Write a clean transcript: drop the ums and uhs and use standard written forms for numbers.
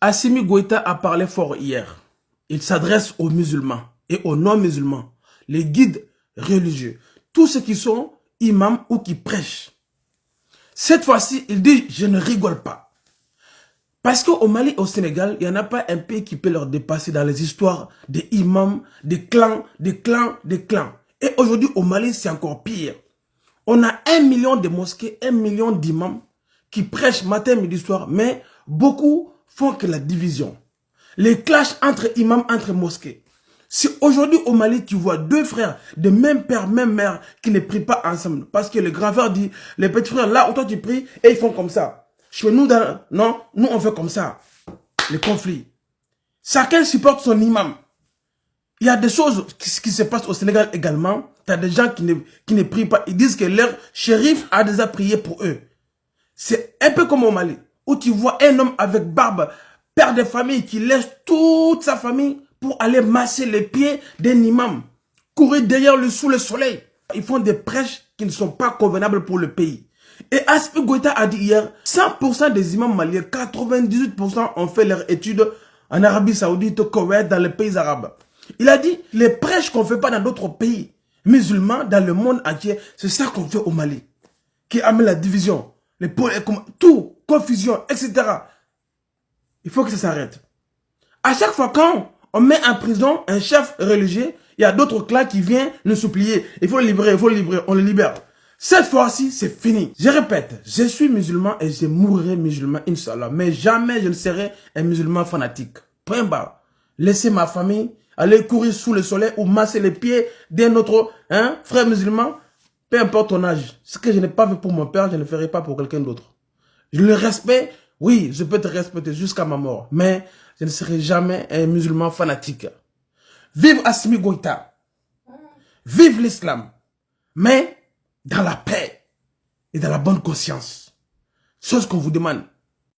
Assimi Goïta a parlé fort hier. Il s'adresse aux musulmans et aux non-musulmans, les guides religieux, tous ceux qui sont imams ou qui prêchent. Cette fois-ci, il dit « je ne rigole pas ». Parce qu'au Mali et au Sénégal, il n'y en a pas un pays qui peut leur dépasser dans les histoires des imams, des clans, des clans, des clans. Et aujourd'hui, au Mali, c'est encore pire. On a 1 million de mosquées, 1 million d'imams qui prêchent matin, midi, soir, mais beaucoup font que la division. Les clashs entre imams, entre mosquées. Si aujourd'hui au Mali, tu vois deux frères de même père, même mère qui ne prient pas ensemble, parce que le grand frère dit, les petits frères, là où toi tu pries, et ils font comme ça. Chez nous, non, nous on fait comme ça. Les conflits. Chacun supporte son imam. Il y a des choses qui se passent au Sénégal également. Tu as des gens qui ne prient pas. Ils disent que leur shérif a déjà prié pour eux. C'est un peu comme au Mali, où tu vois un homme avec barbe, père de famille, qui laisse toute sa famille pour aller masser les pieds d'un imam, courir derrière lui sous le soleil. Ils font des prêches qui ne sont pas convenables pour le pays. Et Assimi Goïta a dit hier, 100% des imams maliens, 98% ont fait leurs études en Arabie Saoudite, au Koweït, dans les pays arabes. Il a dit, les prêches qu'on ne fait pas dans d'autres pays musulmans, dans le monde entier, c'est ça qu'on fait au Mali, qui amène la division, tout, confusion, etc. Il faut que ça s'arrête. À chaque fois quand on met en prison un chef religieux, il y a d'autres clans qui viennent nous supplier. Il faut le libérer, on le libère. Cette fois-ci, c'est fini. Je répète, je suis musulman et je mourrai musulman, Inch'Allah. Mais jamais je ne serai un musulman fanatique. Point barre. Laissez ma famille aller courir sous le soleil ou masser les pieds d'un autre frère musulman, peu importe ton âge. Ce que je n'ai pas fait pour mon père, je ne le ferai pas pour quelqu'un d'autre. Le respect, oui, je peux te respecter jusqu'à ma mort. Mais je ne serai jamais un musulman fanatique. Vive Assimi Goïta. Vive l'islam. Mais dans la paix et dans la bonne conscience. C'est ce qu'on vous demande.